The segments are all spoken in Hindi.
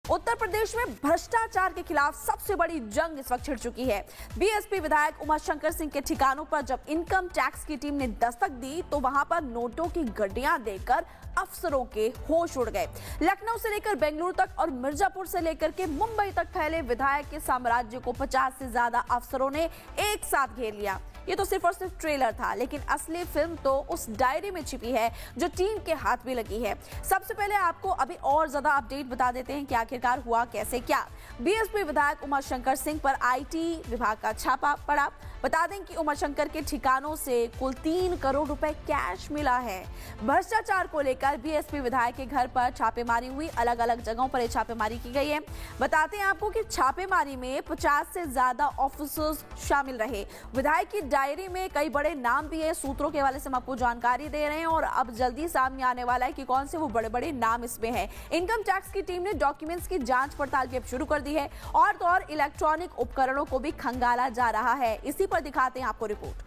उत्तर प्रदेश में भ्रष्टाचार के खिलाफ सबसे बड़ी जंग इस वक्त छिड़ चुकी है। बीएसपी विधायक उमाशंकर सिंह के ठिकानों पर जब इनकम टैक्स की टीम ने दस्तक दी तो वहां पर नोटों की गड्डियां देखकर अफसरों के होश उड़ गए। लखनऊ से लेकर बेंगलुरु तक और मिर्जापुर से लेकर के मुंबई तक फैले विधायक के साम्राज्य को 50 से ज्यादा अफसरों ने एक साथ घेर लिया। ये तो सिर्फ और सिर्फ ट्रेलर था, लेकिन असली फिल्म तो उस डायरी में छिपी है जो टीम के हाथ में लगी है। सबसे पहले आपको अभी और ज्यादा अपडेट बता देते हैं कि आखिरकार हुआ कैसे क्या। बीएसपी विधायक उमाशंकर सिंह पर आईटी विभाग का छापा पड़ा। बता दें कि उमाशंकर के ठिकानों से कुल 3 करोड़ रुपए कैश मिला है। भ्रष्टाचार को लेकर बीएसपी विधायक के घर पर छापेमारी हुई। अलग अलग जगहों पर छापेमारी की गई है। बताते हैं आपको कि छापेमारी में 50 से ज्यादा ऑफिसर्स शामिल रहे। विधायक की डायरी में कई बड़े नाम भी है। सूत्रों के हवाले से हम आपको जानकारी दे रहे हैं और अब जल्दी सामने आने वाला है कि कौन से वो बड़े बड़े नाम इसमें हैं। इनकम टैक्स की टीम ने डॉक्यूमेंट्स की जांच पड़ताल भी अब शुरू कर दी है और तो और इलेक्ट्रॉनिक उपकरणों को भी खंगाला जा रहा है। इसी पर दिखाते हैं आपको रिपोर्ट।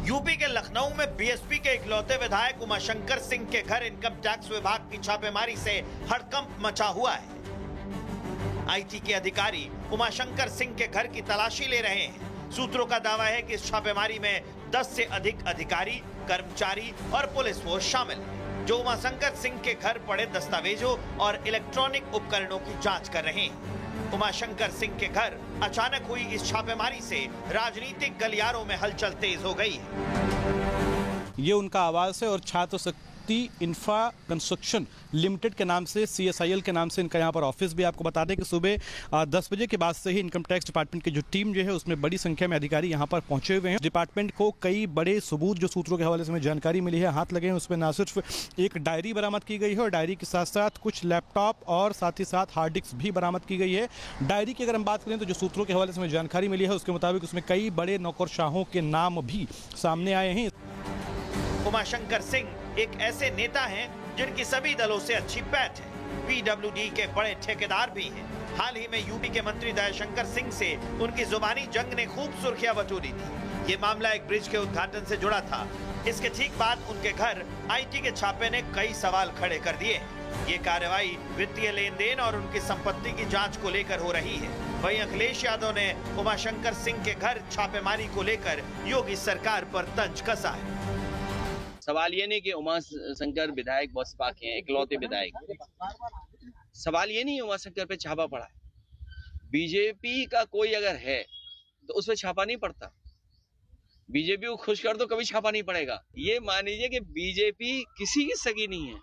यूपी के लखनऊ में बीएसपी के इकलौते विधायक उमाशंकर सिंह के घर इनकम टैक्स विभाग की छापेमारी से हड़कंप मचा हुआ है। आईटी के अधिकारी उमाशंकर सिंह के घर की तलाशी ले रहे हैं। सूत्रों का दावा है कि इस छापेमारी में 10 से अधिक अधिकारी, कर्मचारी और पुलिस फोर्स शामिल है, जो उमाशंकर सिंह के घर पड़े दस्तावेजों और इलेक्ट्रॉनिक उपकरणों की जांच कर रहे हैं। उमाशंकर सिंह के घर अचानक हुई इस छापेमारी से राजनीतिक गलियारों में हलचल तेज हो गई है। ये उनका आवास है और छात्र शक्ति इंफ्रा कंस्ट्रक्शन लिमिटेड के नाम से, CSIL के नाम से इनका यहाँ पर ऑफिस भी। आपको बता दें कि सुबह 10 बजे के बाद से ही इनकम टैक्स डिपार्टमेंट की जो टीम जो है उसमें बड़ी संख्या में अधिकारी यहाँ पर पहुंचे हुए हैं। डिपार्टमेंट को कई बड़े सबूत जो सूत्रों के हवाले से हमें जानकारी मिली है हाथ लगे हैं। उसमें ना सिर्फ एक डायरी बरामद की गई है और डायरी के साथ साथ कुछ लैपटॉप और साथ ही साथ हार्ड डिस्क भी बरामद की गई है। डायरी की अगर हम बात करें तो जो सूत्रों के हवाले से हमें जानकारी मिली है उसके मुताबिक उसमें कई बड़े नौकरशाहों के नाम भी सामने आए हैं। उमाशंकर सिंह एक ऐसे नेता हैं जिनकी सभी दलों से अच्छी पैठ है। PWD के बड़े ठेकेदार भी हैं। हाल ही में यूपी के मंत्री दयाशंकर सिंह से उनकी जुबानी जंग ने खूब सुर्खियां बटोरी थी। ये मामला एक ब्रिज के उद्घाटन से जुड़ा था। इसके ठीक बाद उनके घर आईटी के छापे ने कई सवाल खड़े कर दिए। ये कार्रवाई वित्तीय लेन देन और उनकी संपत्ति की जांच को लेकर हो रही है। वहीं अखिलेश यादव ने उमाशंकर सिंह के घर छापेमारी को लेकर योगी सरकार पर तंज कसा है। सवाल ये नहीं कि उमाशंकर विधायक बसपा के हैं, इकलौते विधायक। सवाल ये नहीं उमाशंकर पे छापा पड़ा है। बीजेपी का कोई अगर है तो उस पर छापा नहीं पड़ता। बीजेपी को खुश कर दो कभी छापा नहीं पड़ेगा। ये मान लीजिए कि बीजेपी किसी की सगी नहीं है।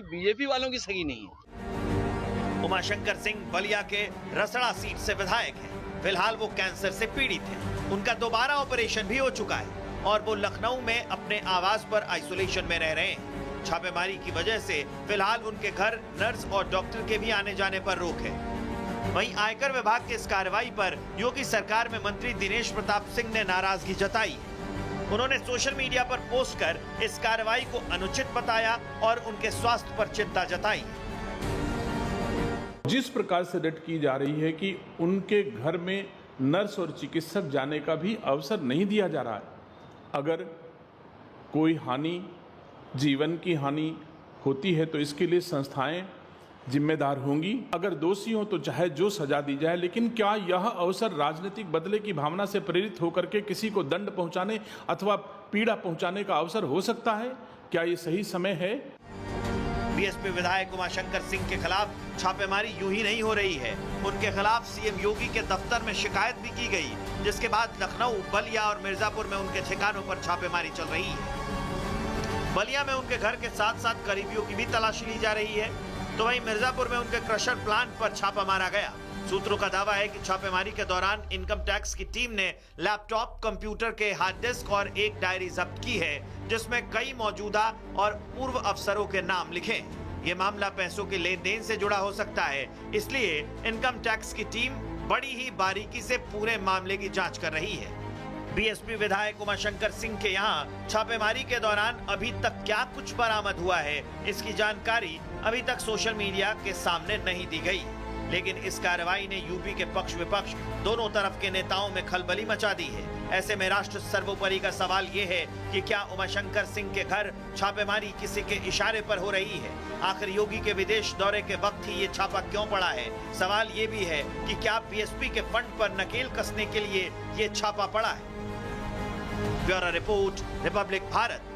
बीजेपी वालों की सगी नहीं है। उमाशंकर सिंह बलिया के रसड़ा सीट से विधायक हैं। फिलहाल वो कैंसर से पीड़ित हैं। उनका दोबारा ऑपरेशन भी हो चुका है और वो लखनऊ में अपने आवास पर आइसोलेशन में रह रहे हैं। छापेमारी की वजह से फिलहाल उनके घर नर्स और डॉक्टर के भी आने जाने पर रोक है। वहीं आयकर विभाग की इस कार्रवाई पर योगी सरकार में मंत्री दिनेश प्रताप सिंह ने नाराजगी जताई। उन्होंने सोशल मीडिया पर पोस्ट कर इस कार्रवाई को अनुचित बताया और उनके स्वास्थ्य पर चिंता जताई। जिस प्रकार से रेड की जा रही है कि उनके घर में नर्स और चिकित्सक जाने का भी अवसर नहीं दिया जा रहा है। अगर कोई हानि, जीवन की हानि होती है तो इसके लिए संस्थाएं जिम्मेदार होंगी। अगर दोषी हो तो चाहे जो सजा दी जाए, लेकिन क्या यह अवसर राजनीतिक बदले की भावना से प्रेरित होकर के किसी को दंड पहुंचाने अथवा पीड़ा पहुंचाने का अवसर हो सकता है? क्या ये सही समय है? बीएसपी विधायक उमाशंकर सिंह के खिलाफ छापेमारी यूं ही नहीं हो रही है। उनके खिलाफ सीएम योगी के दफ्तर में शिकायत भी की गई, जिसके बाद लखनऊ, बलिया और मिर्जापुर में उनके ठिकानों पर छापेमारी चल रही है। बलिया में उनके घर के साथ साथ करीबियों की भी तलाशी ली जा रही है, तो वहीं मिर्जापुर में उनके क्रशर प्लांट पर छापा मारा गया। सूत्रों का दावा है कि छापेमारी के दौरान इनकम टैक्स की टीम ने लैपटॉप, कंप्यूटर के हार्ड डिस्क और एक डायरी जब्त की है, जिसमें कई मौजूदा और पूर्व अफसरों के नाम लिखे। ये मामला पैसों के लेन देन से जुड़ा हो सकता है, इसलिए इनकम टैक्स की टीम बड़ी ही बारीकी से पूरे मामले की जांच कर रही है। बीएसपी विधायक उमाशंकर सिंह के यहाँ छापेमारी के दौरान अभी तक क्या कुछ बरामद हुआ है, इसकी जानकारी अभी तक सोशल मीडिया के सामने नहीं दी गई। लेकिन इस कार्रवाई ने यूपी के पक्ष विपक्ष दोनों तरफ के नेताओं में खलबली मचा दी है। ऐसे में राष्ट्र सर्वोपरि का सवाल ये है कि क्या उमाशंकर सिंह के घर छापेमारी किसी के इशारे पर हो रही है? आखिर योगी के विदेश दौरे के वक्त ही ये छापा क्यों पड़ा है? सवाल ये भी है कि क्या बीएसपी के फंड पर नकेल कसने के लिए ये छापा पड़ा है? Bureau report, Republic Bharat.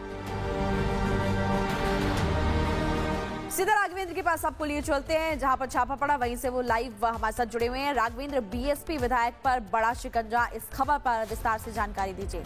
सीधा राघवेंद्र के पास आपको लिए चलते हैं, जहां पर छापा पड़ा वहीं से वो लाइव हमारे साथ जुड़े हुए हैं। राघवेंद्र, बीएसपी विधायक पर बड़ा शिकंजा, इस खबर पर विस्तार से जानकारी दीजिए।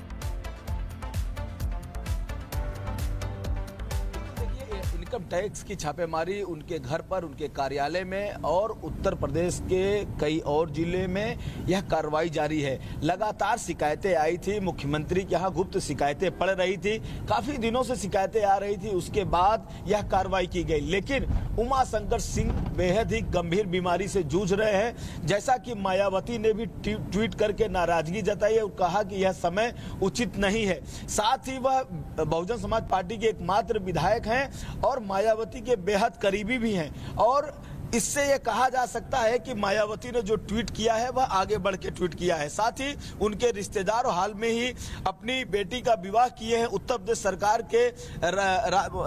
इनकम टैक्स की छापेमारी उनके घर पर, उनके कार्यालय में और उत्तर प्रदेश के कई और जिले में यह कार्रवाई जारी है। लगातार शिकायतें आई थी, मुख्यमंत्री के यहाँ गुप्त शिकायतें पड़ रही थी, काफी दिनों से शिकायतें आ रही थी, उसके बाद यह कार्रवाई की गई। लेकिन उमाशंकर सिंह बेहद ही गंभीर बीमारी से जूझ रहे हैं। जैसा कि मायावती ने भी ट्वीट करके नाराजगी जताई और कहा कि यह समय उचित नहीं है। साथ ही वह बहुजन समाज पार्टी के एकमात्र विधायक हैं और मायावती के बेहद करीबी भी हैं और इससे यह कहा जा सकता है कि मायावती ने जो ट्वीट किया है वह आगे बढ़ के ट्वीट किया है। साथ ही उनके रिश्तेदार हाल में ही अपनी बेटी का विवाह किए हैं। उत्तर प्रदेश सरकार के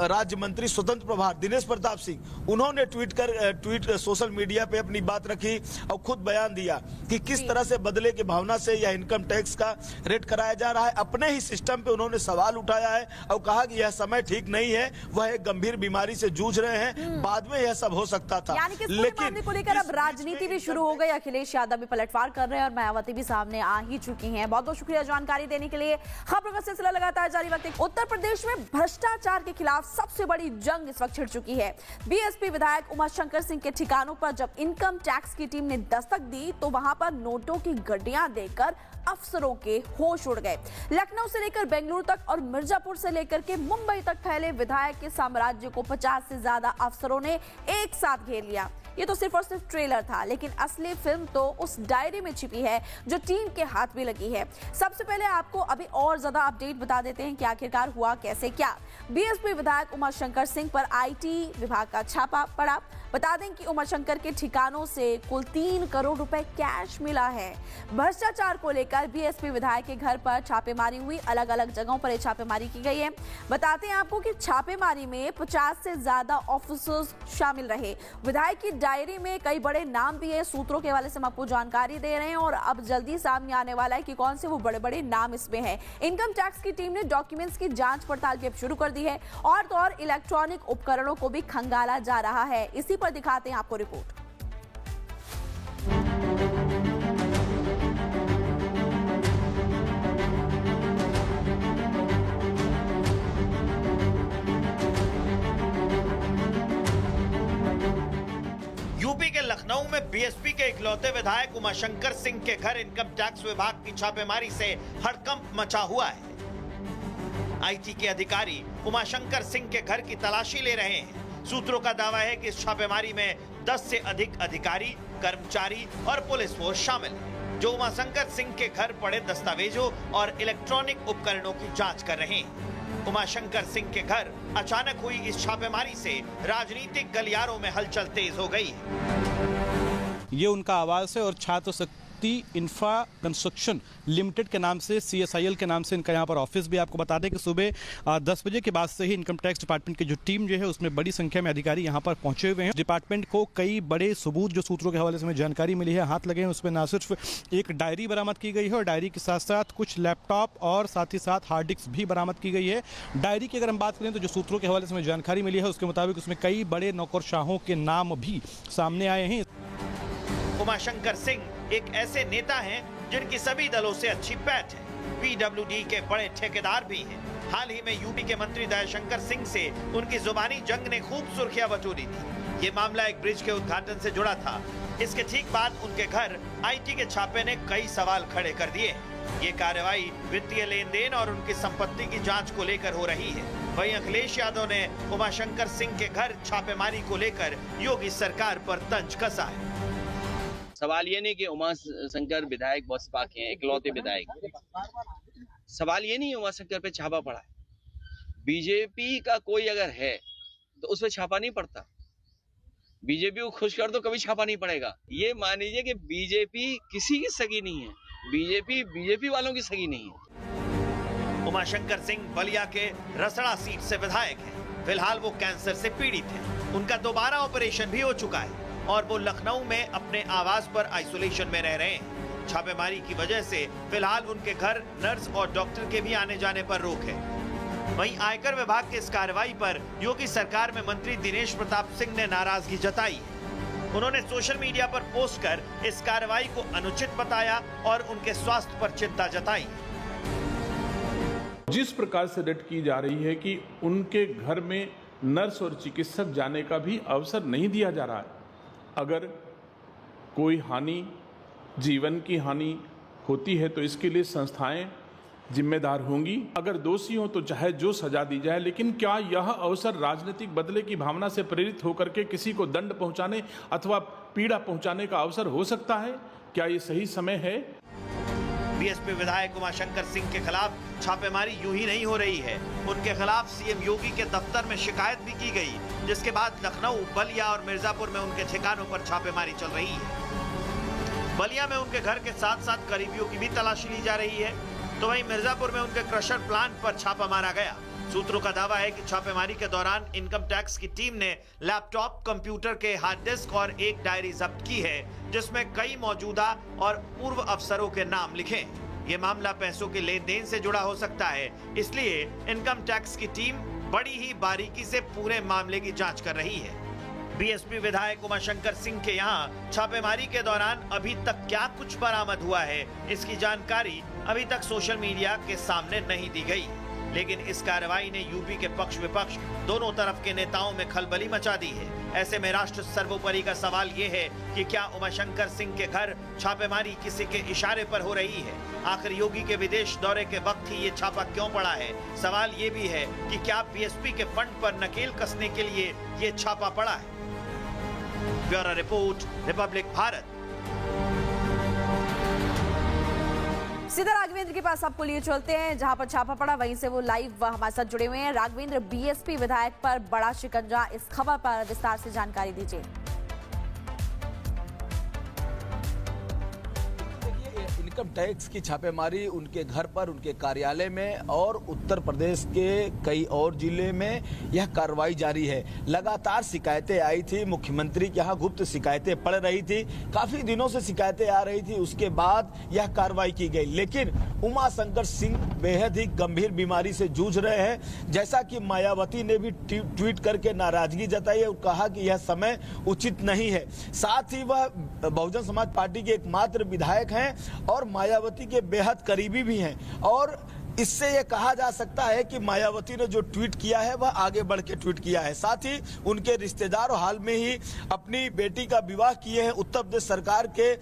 राज्य मंत्री स्वतंत्र प्रभार दिनेश प्रताप सिंह, उन्होंने ट्वीट सोशल मीडिया पे अपनी बात रखी और खुद बयान दिया कि किस तरह से बदले की भावना से यह इनकम टैक्स का रेट कराया जा रहा है। अपने ही सिस्टम पे उन्होंने सवाल उठाया है और कहा कि यह समय ठीक नहीं है, वह एक गंभीर बीमारी से जूझ रहे हैं, बाद में यह सब हो सकता था। लेकिन मामले को लेकर अब राजनीति भी शुरू हो गई। अखिलेश यादव भी पलटवार कर रहे हैं और मायावती भी सामने आ ही चुकी हैं। बहुत बहुत शुक्रिया जानकारी देने के लिए। खबरों का सिलसिला लगातार जारी रखते। उत्तर प्रदेश में भ्रष्टाचार के खिलाफ सबसे बड़ी जंग इस वक्त छिड़ चुकी है। बीएसपी विधायक उमाशंकर सिंह के ठिकानों पर जब इनकम टैक्स की टीम ने दस्तक दी तो वहां पर नोटों की गड्डियां देकर अफसरों के होश उड़ गए। लखनऊ से लेकर बेंगलुरु तक और मिर्जापुर से लेकर के मुंबई तक फैले विधायक के साम्राज्य को 50 से ज्यादा अफसरों ने एक साथ घेर लिया। ये तो सिर्फ और सिर्फ ट्रेलर था, लेकिन असली फिल्म तो उस डायरी में छिपी है जो टीम के हाथ में लगी है। सबसे पहले आपको अभी और ज्यादा अपडेट बता देते हैं कि आखिरकार हुआ कैसे क्या। बीएसपी विधायक उमाशंकर सिंह पर आईटी विभाग का छापा पड़ा। बता दें कि उमाशंकर के ठिकानों से कुल 3 करोड़ रुपए कैश मिला है। भ्रष्टाचार को लेकर बीएसपी विधायक के घर पर छापेमारी हुई। अलग अलग जगहों पर छापेमारी की गई है। बताते हैं आपको कि छापेमारी में 50 से ज्यादा ऑफिसर्स शामिल रहे। विधायक की डायरी में कई बड़े नाम भी है। सूत्रों के हवाले से हम आपको जानकारी दे रहे हैं और अब जल्दी सामने आने वाला है कि कौन से वो बड़े बड़े नाम इसमें हैं। इनकम टैक्स की टीम ने डॉक्यूमेंट्स की जांच पड़ताल भी अब शुरू कर दी है और तो और इलेक्ट्रॉनिक उपकरणों को भी खंगाला जा रहा है। इसी पर दिखाते हैं आपको रिपोर्ट। यूपी के लखनऊ में बीएसपी के इकलौते विधायक उमाशंकर सिंह के घर इनकम टैक्स विभाग की छापेमारी से हड़कंप मचा हुआ है। आईटी के अधिकारी उमाशंकर सिंह के घर की तलाशी ले रहे हैं। सूत्रों का दावा है कि इस छापेमारी में 10 से अधिक अधिकारी, कर्मचारी और पुलिस फोर्स शामिल है, जो उमाशंकर सिंह के घर पड़े दस्तावेजों और इलेक्ट्रॉनिक उपकरणों की जांच कर रहे हैं। उमाशंकर सिंह के घर अचानक हुई इस छापेमारी से राजनीतिक गलियारों में हलचल तेज हो गई है। ये उनका आवास है और छात्र शक्ति इंफ्रा कंस्ट्रक्शन लिमिटेड के नाम से, CSIL के नाम से इनका यहाँ पर ऑफिस भी। आपको बता दें कि सुबह 10 बजे के बाद से ही इनकम टैक्स डिपार्टमेंट की जो टीम जो है उसमें बड़ी संख्या में अधिकारी यहाँ पर पहुंचे हुए हैं। डिपार्टमेंट को कई बड़े सबूत जो सूत्रों के हवाले से हमें जानकारी मिली है हाथ लगे हैं। उसमें ना सिर्फ एक डायरी बरामद की गई है और डायरी के साथ साथ कुछ लैपटॉप और साथ ही साथ हार्ड डिस्क भी बरामद की गई है। डायरी की अगर हम बात करें तो जो सूत्रों के हवाले से हमें जानकारी मिली है उसके मुताबिक उसमें कई बड़े नौकरशाहों के नाम भी सामने आए हैं। उमाशंकर सिंह एक ऐसे नेता हैं जिनकी सभी दलों से अच्छी पैठ है। पीडब्ल्यूडी के बड़े ठेकेदार भी हैं। हाल ही में यूपी के मंत्री दयाशंकर सिंह से उनकी जुबानी जंग ने खूब सुर्खियां बटोरी थी। ये मामला एक ब्रिज के उद्घाटन से जुड़ा था। इसके ठीक बाद उनके घर आईटी के छापे ने कई सवाल खड़े कर दिए। ये कार्रवाई वित्तीय लेन देन और उनकी संपत्ति की जांच को लेकर हो रही है। वहीं अखिलेश यादव ने उमाशंकर सिंह के घर छापेमारी को लेकर योगी सरकार पर तंज कसा है। सवाल ये नहीं कि उमाशंकर विधायक बसपा के हैं, इकलौते विधायक। सवाल ये नहीं उमाशंकर पे छापा पड़ा है। बीजेपी का कोई अगर है तो उस पर छापा नहीं पड़ता। बीजेपी को खुश कर दो, कभी छापा नहीं पड़ेगा। ये मान लीजिए कि बीजेपी किसी की सगी नहीं है, बीजेपी वालों की सगी नहीं है। उमाशंकर सिंह बलिया के रसड़ा सीट से विधायक हैं। फिलहाल वो कैंसर से पीड़ित हैं। उनका दोबारा ऑपरेशन भी हो चुका है और वो लखनऊ में अपने आवास पर आइसोलेशन में रह रहे हैं। छापेमारी की वजह से फिलहाल उनके घर नर्स और डॉक्टर के भी आने जाने पर रोक है। वहीं आयकर विभाग की इस कार्रवाई पर योगी सरकार में मंत्री दिनेश प्रताप सिंह ने नाराजगी जताई है। उन्होंने सोशल मीडिया पर पोस्ट कर इस कार्रवाई को अनुचित बताया और उनके स्वास्थ्य पर चिंता जताई। जिस प्रकार से रेड की जा रही है कि उनके घर में नर्स और चिकित्सक जाने का भी अवसर नहीं दिया जा रहा है। अगर कोई हानि, जीवन की हानि होती है तो इसके लिए संस्थाएं जिम्मेदार होंगी। अगर दोषी हो तो चाहे जो सजा दी जाए, लेकिन क्या यह अवसर राजनीतिक बदले की भावना से प्रेरित होकर के किसी को दंड पहुंचाने अथवा पीड़ा पहुंचाने का अवसर हो सकता है? क्या ये सही समय है? बीएसपी विधायक उमाशंकर सिंह के खिलाफ छापेमारी यूं ही नहीं हो रही है। उनके खिलाफ सीएम योगी के दफ्तर में शिकायत भी की गई, जिसके बाद लखनऊ, बलिया और मिर्जापुर में उनके ठिकानों पर छापेमारी चल रही है। बलिया में उनके घर के साथ साथ करीबियों की भी तलाशी ली जा रही है, तो वहीं मिर्जापुर में उनके क्रशर प्लांट पर छापा मारा गया। सूत्रों का दावा है कि छापेमारी के दौरान इनकम टैक्स की टीम ने लैपटॉप, कंप्यूटर के हार्ड डिस्क और एक डायरी जब्त की है, जिसमें कई मौजूदा और पूर्व अफसरों के नाम लिखे हैं। ये मामला पैसों के लेन देन से जुड़ा हो सकता है, इसलिए इनकम टैक्स की टीम बड़ी ही बारीकी से पूरे मामले की जांच कर रही है। बीएसपी विधायक उमाशंकर सिंह के यहाँ छापेमारी के दौरान अभी तक क्या कुछ बरामद हुआ है, इसकी जानकारी अभी तक सोशल मीडिया के सामने नहीं दी गई। लेकिन इस कार्रवाई ने यूपी के पक्ष विपक्ष दोनों तरफ के नेताओं में खलबली मचा दी है। ऐसे में राष्ट्र सर्वोपरि का सवाल ये है कि क्या उमाशंकर सिंह के घर छापेमारी किसी के इशारे पर हो रही है? आखिर योगी के विदेश दौरे के वक्त ही ये छापा क्यों पड़ा है? सवाल ये भी है कि क्या बीएसपी के फंड पर नकेल कसने के लिए ये छापा पड़ा है? Bureau report, Republic Bharat. सीधा राघवेंद्र के पास आपको लिए चलते हैं, जहां पर छापा पड़ा वहीं से वो लाइव हमारे साथ जुड़े हुए हैं। राघवेंद्र, बीएसपी विधायक पर बड़ा शिकंजा, इस खबर पर विस्तार से जानकारी दीजिए। इनकम टैक्स की छापेमारी उनके घर पर, उनके कार्यालय में और उत्तर प्रदेश के कई और जिले में यह कार्रवाई जारी है। लगातार शिकायतें आई थी, मुख्यमंत्री के यहाँ गुप्त शिकायतें पड़ रही थी, काफी दिनों से शिकायतें आ रही थी, उसके बाद यह कार्रवाई की गई। लेकिन उमाशंकर सिंह बेहद ही गंभीर बीमारी से जूझ रहे हैं, जैसा कि मायावती ने भी ट्वीट करके नाराजगी जताई और कहा कि यह समय उचित नहीं है। साथ ही वह बहुजन समाज पार्टी के एकमात्र विधायक हैं और मायावती के बेहद करीबी भी हैं, और इससे यह कहा जा सकता है कि मायावती ने जो ट्वीट किया है वह आगे बढ़ के ट्वीट किया है। साथ ही उनके रिश्तेदार हाल में ही अपनी बेटी का विवाह किए हैं। उत्तर प्रदेश सरकार के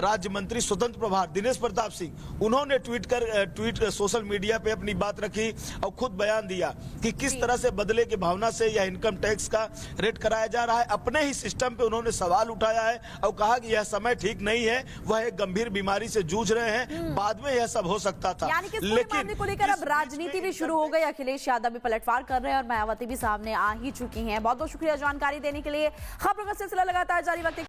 राज्य मंत्री स्वतंत्र प्रभार दिनेश प्रताप सिंह, उन्होंने ट्वीट सोशल मीडिया पे अपनी बात रखी और खुद बयान दिया कि किस तरह से बदले की भावना से यह इनकम टैक्स का रेट कराया जा रहा है। अपने ही सिस्टम पे उन्होंने सवाल उठाया है और कहा कि यह समय ठीक नहीं है, वह एक गंभीर बीमारी से जूझ रहे हैं, बाद में यह सब हो सकता था। लेकिन मामले को लेकर अब राजनीति भी शुरू हो गई। अखिलेश यादव भी पलटवार कर रहे हैं और मायावती भी सामने आ ही चुकी हैं। बहुत बहुत शुक्रिया जानकारी देने के लिए। खबरों का सिलसिला लगातार जारी रखते